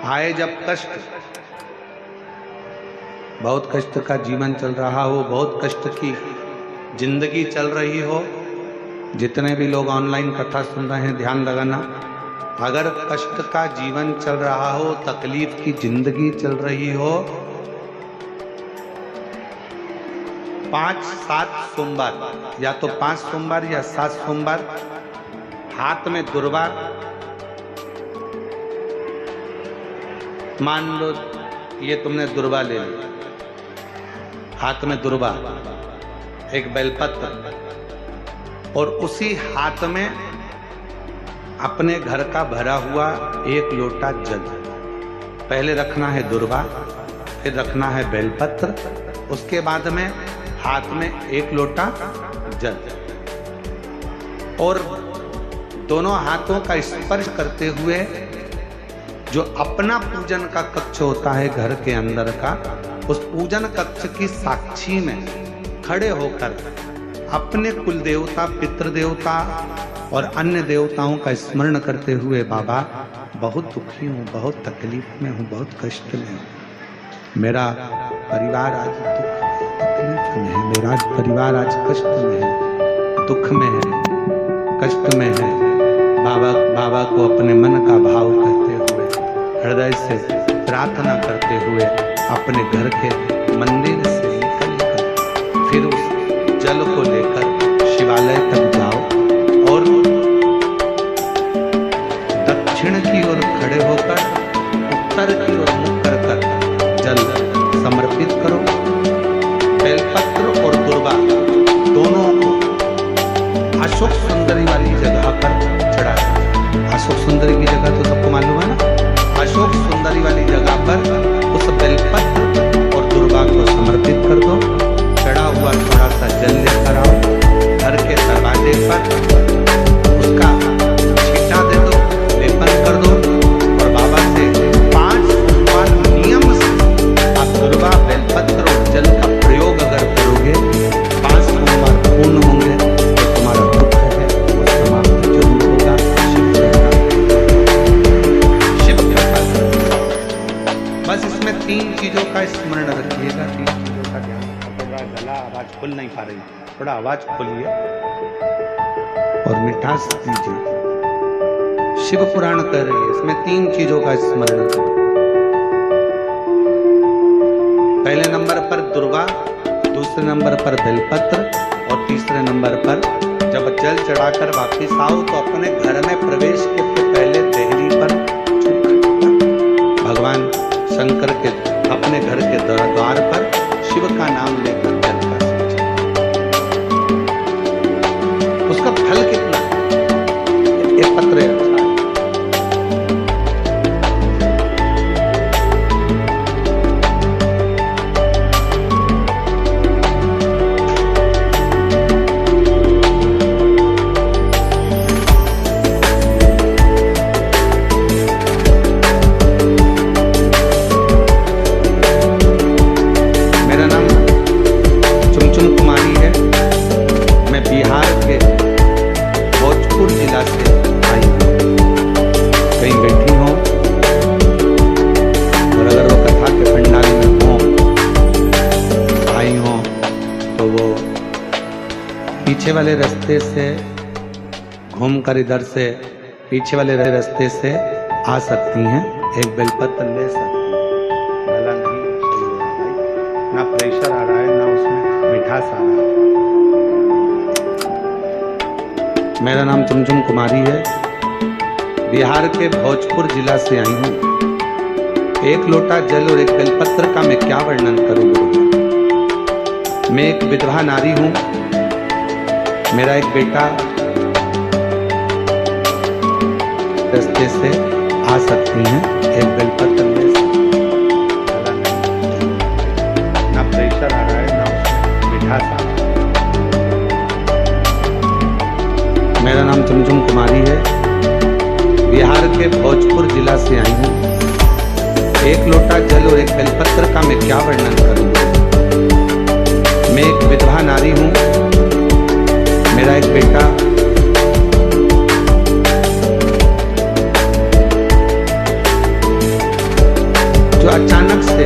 आए जब कष्ट, बहुत कष्ट का जीवन चल रहा हो, बहुत कष्ट की जिंदगी चल रही हो, जितने भी लोग ऑनलाइन कथा सुन रहे हैं ध्यान लगाना, अगर कष्ट का जीवन चल रहा हो, तकलीफ की जिंदगी चल रही हो, 5-7 सोमवार, या तो 5 सोमवार या 7 सोमवार, हाथ में दुर्वा, मान लो ये तुमने दुर्वा ले ली, हाथ में दुर्वा, एक बेलपत्र, और उसी हाथ में अपने घर का भरा हुआ 1 लोटा जल। पहले रखना है दुर्वा, फिर रखना है बेलपत्र, उसके बाद में हाथ में 1 लोटा जल, और दोनों हाथों का स्पर्श करते हुए जो अपना पूजन का कक्ष होता है घर के अंदर का, उस पूजन कक्ष की साक्षी में खड़े होकर अपने कुल देवता, पितृ देवता और अन्य देवताओं का स्मरण करते हुए, बाबा बहुत दुखी हूँ, बहुत तकलीफ में हूँ, बहुत कष्ट में हूँ, मेरा परिवार आज तकलीफ में है, मेरा परिवार आज कष्ट में है, दुख में है, कष्ट में है। बाबा को अपने मन का भाव कहते हुए, हृदय से प्रार्थना करते हुए अपने घर के मंदिर से निकलकर फिर उस जल को लेकर शिवालय तक जाओ और दक्षिण की ओर खड़े होकर उत्तर की ओर मुख कर जल समर्पित करो। बेलपत्र और दुर्वा दोनों को अशोक सुंदरी वाली जगह पर चढ़ा। अशोक सुंदरी की जगह तो सबको मालूम है ना, अशोक सुंदरी वाली जगह पर उस बेलपत्र और दुर्वा को समर्पित कर दो। चढ़ा हुआ थोड़ा सा जल लेकर आओ, घर के दरवाजे पर उसका छींटा दे दो, लेपन कर दो, और बाबा से 5 सोमवार नियम से आप दुर्वा, बेलपत्र और जल का प्रयोग अगर करोगे, 5 सोमवार पूर्ण होंगे तो तुम्हारा दुख है वो समाप्त जरूर होगा। बस इसमें 3 चीजों का स्मरण रखिएगा, 3 चीजों का ध्यान। थोड़ा गला आवाज खुल नहीं पा रही, थोड़ा आवाज खोलिए और मिठास दीजिए। शिव पुराण कह रही है, इसमें 3 चीजों का स्मरण करें। पहले नंबर पर दुर्वा, दूसरे नंबर पर बेलपत्र, और तीसरे नंबर पर जब जल चढ़ाकर वापिस आओ तो अपने घर में प्रवेश के पहले देहरी पर भगवान शंकर के अपने घर के द्वार पर शिव का नाम लेकर जल का उसका फल कितना, एक पत्र है। पीछे वाले रास्ते से घूमकर इधर से पीछे वाले रास्ते से आ सकती हैं, एक बेलपत्र ले सकती हैं। गला नहीं सही हो रहा है, ना प्रेशर आ रहा है, ना उसमें मिठास आ रहा है। मेरा नाम चुमचुम कुमारी है, बिहार के भोजपुर जिला से आई हूँ। 1 लोटा जल और 1 बेलपत्र का मैं क्या वर्णन करूँ। मैं एक विधवा नारी हूँ, मेरा एक बेटा रास्ते से आ सकती हैं, एक बेलपत्र ले सकती हैं, ना प्रेशर आ रहा है, ना उसमें मिठास आ रहा है। मेरा नाम चुमचुम कुमारी है, बिहार के भोजपुर जिला से आई हूँ। 1 लोटा जल और 1 बेलपत्र का मैं क्या वर्णन करूँगा। मैं एक विधवा नारी हूँ, मेरा एक बेटा अचानक से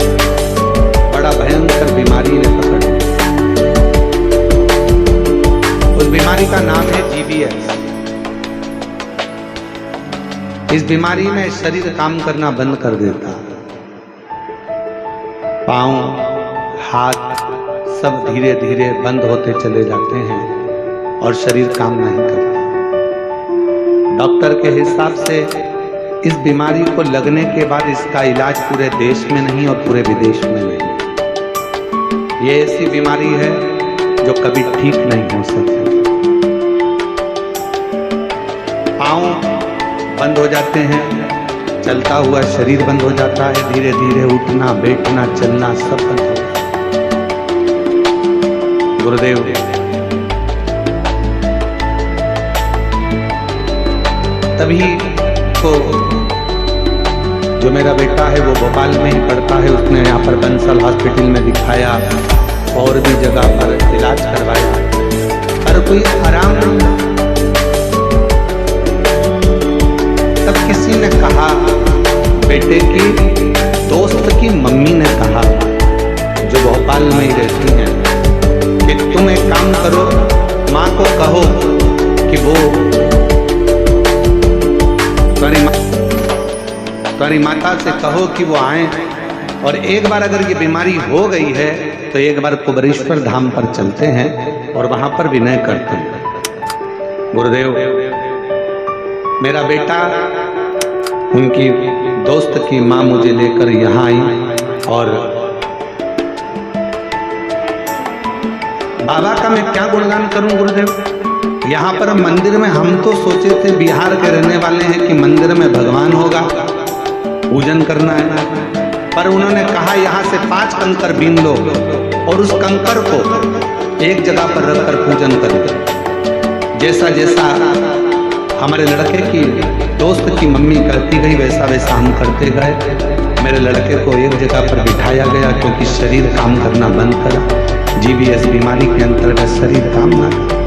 बड़ा भयंकर बीमारी ने पकड़ लिया। उस बीमारी का नाम है GBS। इस बीमारी में शरीर काम करना बंद कर देता, पांव हाथ सब धीरे धीरे बंद होते चले जाते हैं और शरीर काम नहीं करता। डॉक्टर के हिसाब से इस बीमारी को लगने के बाद इसका इलाज पूरे देश में नहीं और पूरे विदेश में नहीं। ये ऐसी बीमारी है जो कभी ठीक नहीं हो सकती। पांव बंद हो जाते हैं, चलता हुआ शरीर बंद हो जाता है, धीरे धीरे उठना बैठना चलना सब बंद हो जाता है। गुरुदेव तभी को जो मेरा बेटा है वो भोपाल में ही पढ़ता है, उसने यहाँ पर बंसल हॉस्पिटल में दिखाया और भी जगह पर इलाज करवाया, पर कोई आराम नहीं। तब किसी ने कहा, बेटे की दोस्त की मम्मी ने कहा जो भोपाल में ही रहती हैं कि तुम एक काम करो, माँ को कहो कि वो तुम्हारी माता से कहो कि वो आए और एक बार अगर ये बीमारी हो गई है तो एक बार कुबरेश्वर धाम पर चलते हैं और वहां पर विनय करते हैं। गुरुदेव मेरा बेटा, उनकी दोस्त की माँ मुझे लेकर यहाँ आई और बाबा का मैं क्या गुणगान करूं गुरुदेव। यहाँ पर मंदिर में हम तो सोचे थे बिहार के रहने वाले हैं कि मंदिर में भगवान होगा, पूजन करना है, पर उन्होंने कहा यहाँ से 5 कंकर बीन लो और उस कंकर को एक जगह पर रखकर पूजन करो। जैसा जैसा हमारे लड़के की दोस्त की मम्मी करती गई वैसा वैसा हम करते गए। मेरे लड़के को एक जगह पर बिठाया गया क्योंकि शरीर काम करना बंद करा। GBS बीमारी के अंतर्गत शरीर काम ना करा।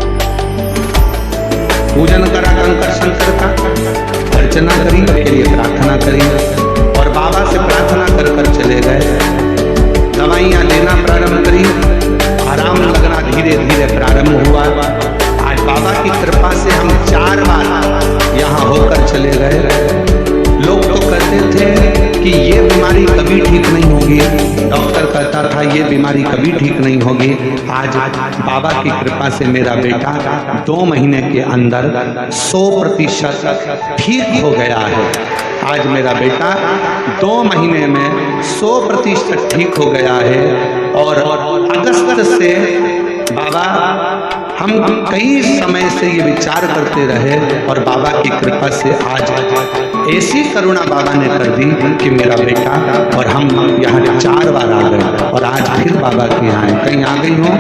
पूजन करा कंकर शंकर का, अर्चना करी, उसके लिए प्रार्थना करी और बाबा से प्रार्थना कर कर चले गए। दवाइयाँ लेना प्रारंभ करी, आराम लगना धीरे धीरे प्रारंभ हुआ। आज बाबा की कृपा से हम 4 बार यहाँ होकर चले गए। लोग तो कहते थे कि ये बीमारी कभी ठीक नहीं होगी, डॉक्टर कहता था ये बीमारी कभी ठीक नहीं होगी। आज बाबा की कृपा से मेरा बेटा 2 महीने के अंदर 100% ठीक हो गया है। आज मेरा बेटा 2 महीने में 100% ठीक हो गया है। और अगस्त से बाबा हम कई समय से ये विचार करते रहे और बाबा की कृपा से आज ऐसी करुणा बाबा ने कर दी कि मेरा बेटा और हम यहाँ 4 बार आ गए और आज फिर बाबा के यहाँ आए। कहीं आ गई हो